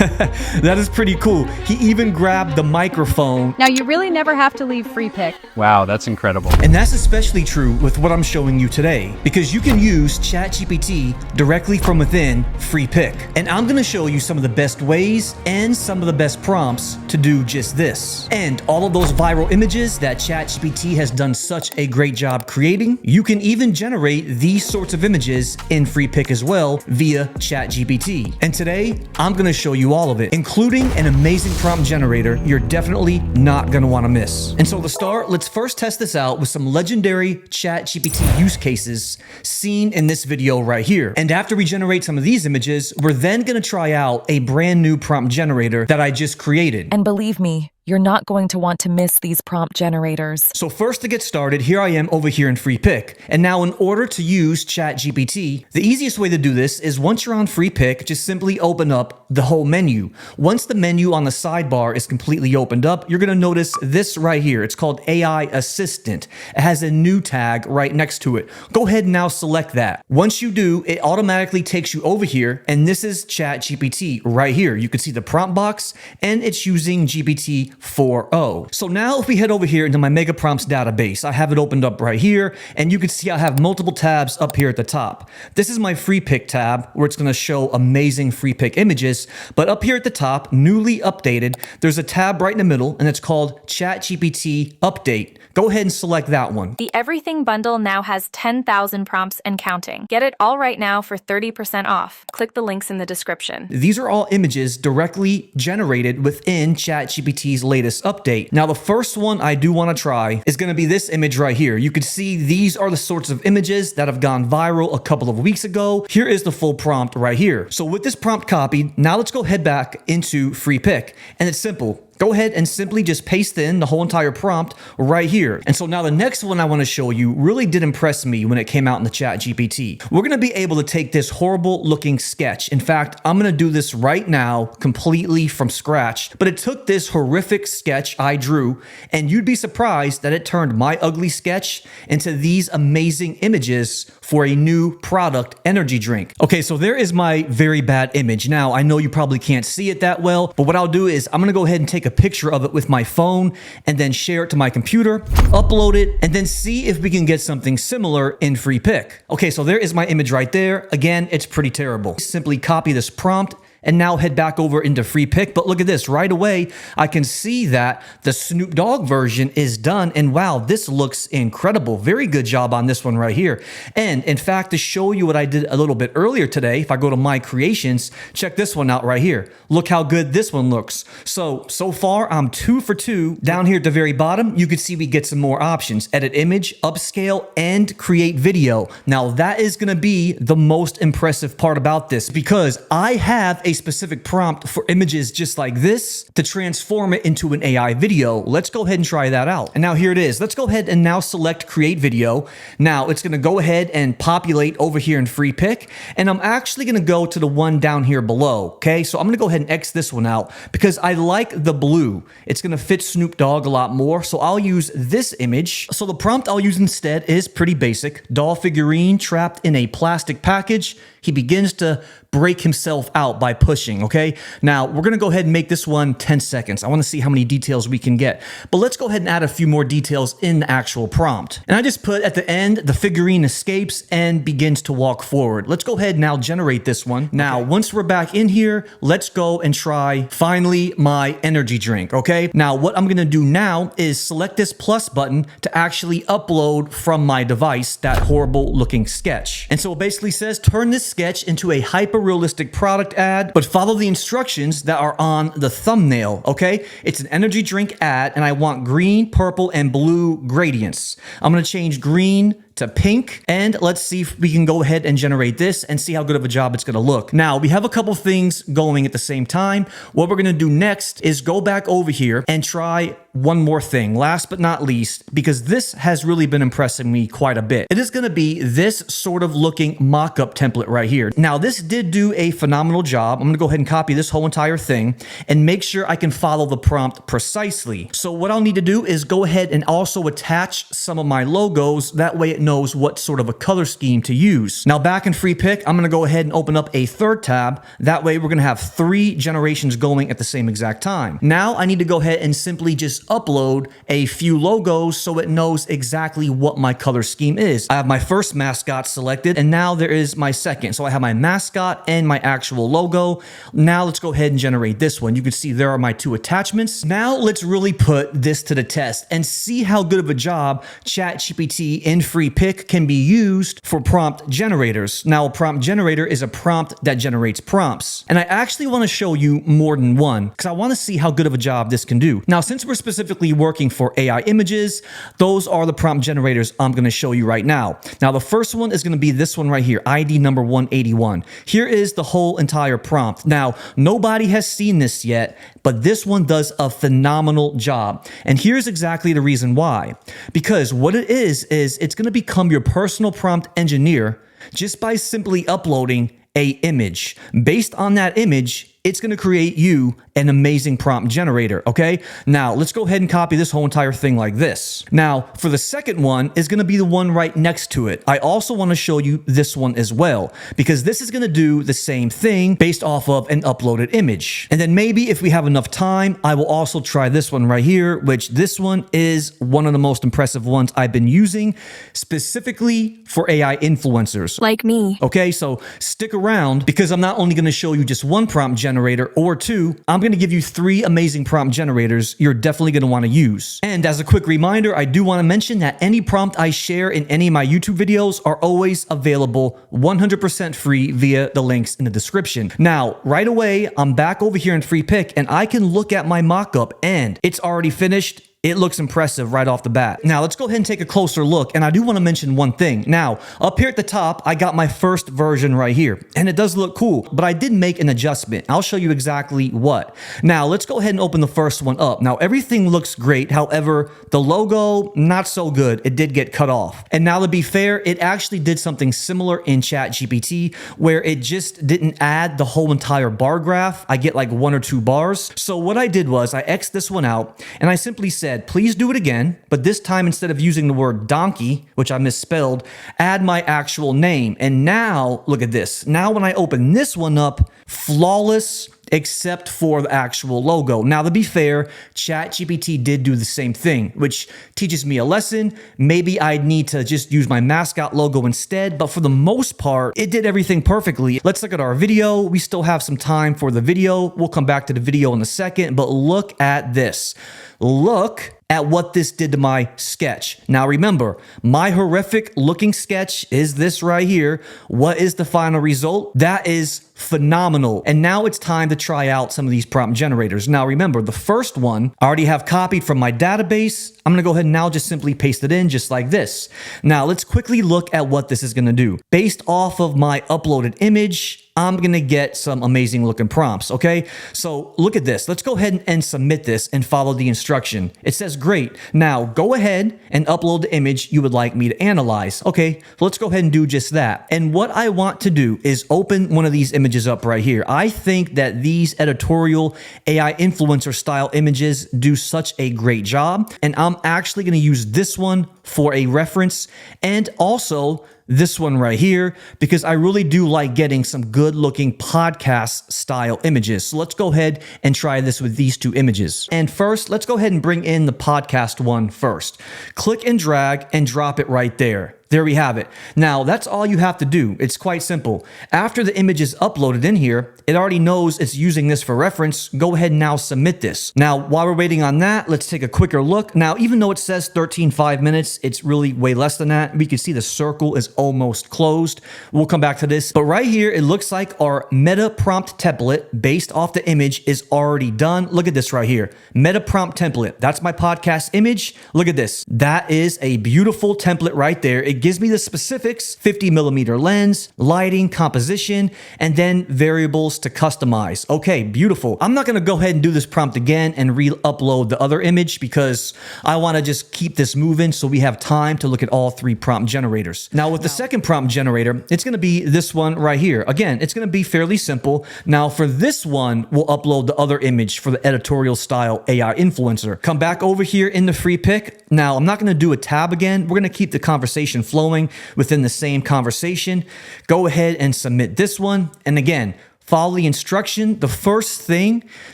That is pretty cool. He even grabbed the microphone. Now you really never have to leave Freepik. Wow, that's incredible. And that's especially true with what I'm showing you today, because you can use ChatGPT directly from within Freepik. And I'm gonna show you some of the best ways and some of the best prompts to do just this. And all of those viral images that ChatGPT has done such a great job creating, you can even generate these sorts of images in Freepik as well via ChatGPT. And today, I'm gonna show you all of it, including an amazing prompt generator you're definitely not gonna wanna miss. And so to start, let's first test this out with some legendary ChatGPT use cases seen in this video right here. And after we generate some of these images, we're then gonna try out a brand new prompt generator that I just created. And believe me, you're not going to want to miss these prompt generators. So first, to get started, here I am over here in Freepik. And now in order to use ChatGPT, the easiest way to do this is once you're on Freepik, just simply open up the whole menu. Once the menu on the sidebar is completely opened up, you're gonna notice this right here. It's called AI Assistant. It has a new tag right next to it. Go ahead and now select that. Once you do, it automatically takes you over here, and this is ChatGPT right here. You can see the prompt box, and it's using GPT 4.0. So now if we head over here into my mega prompts database, I have it opened up right here, and you can see I have multiple tabs up here at the top. This is my Freepik tab, where it's going to show amazing Freepik images, but up here at the top, newly updated, there's a tab right in the middle, and it's called ChatGPT Update. Go ahead and select that one. The Everything bundle now has 10,000 prompts and counting. Get it all right now for 30% off. Click the links in the description. These are all images directly generated within ChatGPT's latest update. Now, the first one I do want to try is going to be this image right here. You can see these are the sorts of images that have gone viral a couple of weeks ago. Here is the full prompt right here. So with this prompt copied, now let's go head back into Freepik. And it's simple. Go ahead and simply just paste in the whole entire prompt right here. And so now the next one I want to show you really did impress me when it came out in the ChatGPT. We're going to be able to take this horrible looking sketch. In fact, I'm going to do this right now completely from scratch. But it took this horrific sketch I drew, and you'd be surprised that it turned my ugly sketch into these amazing images for a new product energy drink. Okay, so there is my very bad image. Now, I know you probably can't see it that well, but what I'll do is I'm going to go ahead and take a picture of it with my phone and then share it to my computer, upload it, and then see if we can get something similar in Freepik. Okay, so there is my image right there. Again, it's pretty terrible. Simply copy this prompt and now head back over into Freepik. But look at this, right away, I can see that the Snoop Dogg version is done. And wow, this looks incredible. Very good job on this one right here. And in fact, to show you what I did a little bit earlier today, if I go to my creations, check this one out right here. Look how good this one looks. So far, I'm 2 for 2. Down here at the very bottom, you can see we get some more options. Edit image, upscale, and create video. Now that is gonna be the most impressive part about this, because I have a specific prompt for images just like this to transform it into an AI video. Let's go ahead and try that out. And now here it is. Let's go ahead and now select create video. Now it's going to go ahead and populate over here in Freepik, and I'm actually going to go to the one down here below. Okay, so I'm going to go ahead and X this one out because I like the blue. It's going to fit Snoop Dogg a lot more, so I'll use this image. So the prompt I'll use instead is pretty basic. Doll figurine trapped in a plastic package. He begins to break himself out by pushing, okay? Now, we're gonna go ahead and make this one 10 seconds. I wanna see how many details we can get. But let's go ahead and add a few more details in the actual prompt. And I just put at the end, the figurine escapes and begins to walk forward. Let's go ahead and now generate this one. Now, once we're back in here, let's go and try, finally, my energy drink, okay? Now, what I'm gonna do now is select this plus button to actually upload from my device that horrible looking sketch. And so it basically says, turn this sketch into a hyper-realistic product ad, but follow the instructions that are on the thumbnail, okay? It's an energy drink ad, and I want green, purple, and blue gradients. I'm gonna change green to pink, and let's see if we can go ahead and generate this and see how good of a job it's gonna look. Now, we have a couple things going at the same time. What we're gonna do next is go back over here and try one more thing, last but not least, because this has really been impressing me quite a bit. It is gonna be this sort of looking mock-up template right here. Now, this did do a phenomenal job. I'm gonna go ahead and copy this whole entire thing and make sure I can follow the prompt precisely. So what I'll need to do is go ahead and also attach some of my logos. That way it it knows what sort of a color scheme to use. Now back in Freepik, I'm going to go ahead and open up a third tab. That way we're going to have 3 generations going at the same exact time. Now I need to go ahead and simply just upload a few logos so it knows exactly what my color scheme is. I have my first mascot selected, and now there is my second. So I have my mascot and my actual logo. Now let's go ahead and generate this one. You can see there are my 2 attachments. Now let's really put this to the test and see how good of a job ChatGPT in Freepik can be used for prompt generators. Now, a prompt generator is a prompt that generates prompts. And I actually want to show you more than one because I want to see how good of a job this can do. Now, since we're specifically working for AI images, those are the prompt generators I'm going to show you right now. Now, the first one is going to be this one right here, ID number 181. Here is the whole entire prompt. Now, nobody has seen this yet, but this one does a phenomenal job. And here's exactly the reason why. Because what it is it's going to become your personal prompt engineer just by simply uploading a image. Based on that image, it's going to create you an amazing prompt generator, okay? Now, let's go ahead and copy this whole entire thing like this. Now, for the second one is going to be the one right next to it. I also want to show you this one as well, because this is going to do the same thing based off of an uploaded image. And then maybe if we have enough time, I will also try this one right here, which this one is one of the most impressive ones I've been using specifically for AI influencers. Like me. Okay, so stick around because I'm not only going to show you just one prompt generator or 2, I'm going to give you 3 amazing prompt generators you're definitely going to want to use. And as a quick reminder, I do want to mention that any prompt I share in any of my YouTube videos are always available 100% free via the links in the description. Now, right away, I'm back over here in Freepik and I can look at my mockup and it's already finished. It looks impressive right off the bat. Now, let's go ahead and take a closer look. And I do want to mention one thing. Now, up here at the top, I got my first version right here. And it does look cool, but I did make an adjustment. I'll show you exactly what. Now, let's go ahead and open the first one up. Now, everything looks great. However, the logo, not so good. It did get cut off. And now, to be fair, it actually did something similar in ChatGPT where it just didn't add the whole entire bar graph. I get like 1 or 2 bars. So what I did was I X'd this one out and I simply said, please do it again, but this time instead of using the word donkey, which I misspelled, add my actual name. And now, look at this. Now when I open this one up, flawless except for the actual logo. Now, to be fair, ChatGPT did do the same thing, which teaches me a lesson. Maybe I'd need to just use my mascot logo instead, but for the most part, it did everything perfectly. Let's look at our video. We still have some time for the video. We'll come back to the video in a second, but look at this. Look at what this did to my sketch. Now remember, my horrific looking sketch is this right here. What is the final result? That is phenomenal. And now it's time to try out some of these prompt generators. Now remember, the first one I already have copied from my database. I'm gonna go ahead and now just simply paste it in just like this. Now let's quickly look at what this is gonna do. Based off of my uploaded image, I'm gonna get some amazing looking prompts, okay? So look at this. Let's go ahead and submit this and follow the instruction. It says, great. Now go ahead and upload the image you would like me to analyze. Okay, so let's go ahead and do just that. And what I want to do is open one of these images up right here. I think that these editorial AI influencer style images do such a great job. And I'm actually gonna use this one for a reference and also this one right here, because I really do like getting some good looking podcast style images. So let's go ahead and try this with these 2 images. And first, let's go ahead and bring in the podcast one first. Click and drag and drop it right there. There we have it. Now, that's all you have to do. It's quite simple. After the image is uploaded in here, it already knows it's using this for reference. Go ahead and now submit this. Now, while we're waiting on that, let's take a quicker look. Now, even though it says 13.5 minutes, it's really way less than that. We can see the circle is almost closed. We'll come back to this. But right here, it looks like our meta prompt template based off the image is already done. Look at this right here. Meta prompt template. That's my podcast image. Look at this. That is a beautiful template right there. It gives me the specifics, 50mm lens, lighting, composition, and then variables to customize. Okay, beautiful. I'm not gonna go ahead and do this prompt again and re-upload the other image because I wanna just keep this moving so we have time to look at all 3 prompt generators. Now with the second prompt generator, it's gonna be this one right here. Again, it's gonna be fairly simple. Now for this one, we'll upload the other image for the editorial style AI influencer. Come back over here in the Freepik. Now I'm not gonna do a tab again. We're gonna keep the conversation flowing within the same conversation. Go ahead and submit this one. And again, follow the instruction. The first thing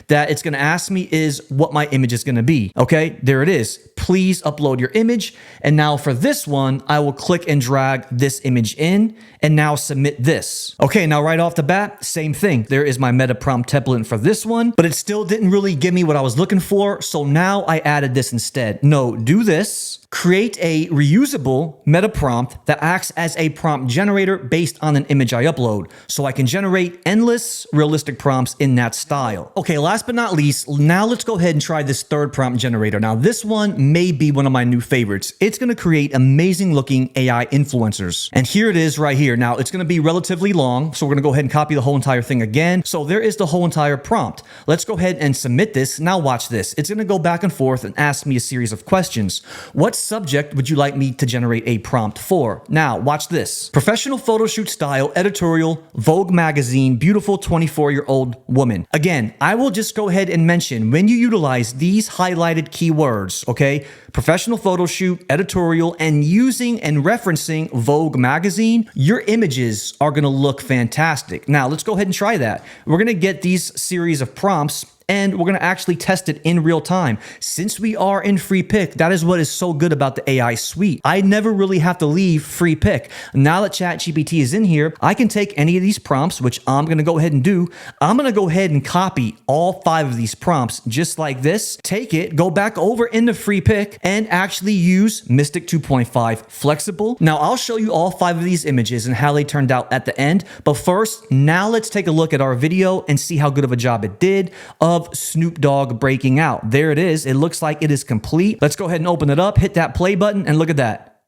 that it's going to ask me is what my image is going to be. Okay, there it is. Please upload your image. And now for this one, I will click and drag this image in and now submit this. Okay, now right off the bat, same thing. There is my meta prompt template for this one, but it still didn't really give me what I was looking for. So now I added this instead. No, do this. Create a reusable meta prompt that acts as a prompt generator based on an image I upload. So I can generate endless realistic prompts in that style. Okay, last but not least, now let's go ahead and try this third prompt generator. Now this one may be one of my new favorites. It's going to create amazing looking AI influencers. And here it is right here. Now it's going to be relatively long. So we're going to go ahead and copy the whole entire thing again. So there is the whole entire prompt. Let's go ahead and submit this. Now watch this. It's going to go back and forth and ask me a series of questions. What subject would you like me to generate a prompt for? Now, watch this. Professional photo shoot style, editorial, Vogue magazine, beautiful 24-year-old woman. Again, I will just go ahead and mention when you utilize these highlighted keywords, okay? Professional photo shoot, editorial, and using and referencing Vogue magazine, your images are gonna look fantastic. Now, let's go ahead and try that. We're gonna get these series of prompts and we're going to actually test it in real time. Since we are in Freepik, that is what is so good about the AI suite. I never really have to leave Freepik. Now that ChatGPT is in here, I can take any of these prompts, which I'm going to go ahead and do. I'm going to go ahead and copy all 5 of these prompts just like this. Take it, go back over into Freepik and actually use Mystic 2.5 Flexible. Now I'll show you all 5 of these images and how they turned out at the end. But first, now let's take a look at our video and see how good of a job it did of Snoop Dogg breaking out. There it is. It looks like it is complete. Let's go ahead and open it up, hit that play button, and look at that.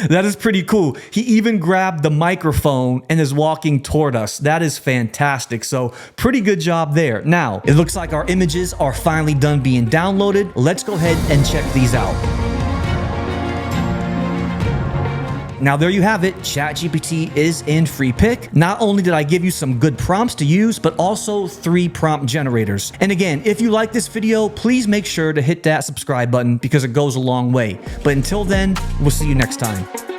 That is pretty cool. He even grabbed the microphone and is walking toward us. That is fantastic. So pretty good job there. Now, it looks like our images are finally done being downloaded. Let's go ahead and check these out. Now there you have it, ChatGPT is in Freepik. Not only did I give you some good prompts to use, but also 3 prompt generators. And again, if you like this video, please make sure to hit that subscribe button because it goes a long way. But until then, we'll see you next time.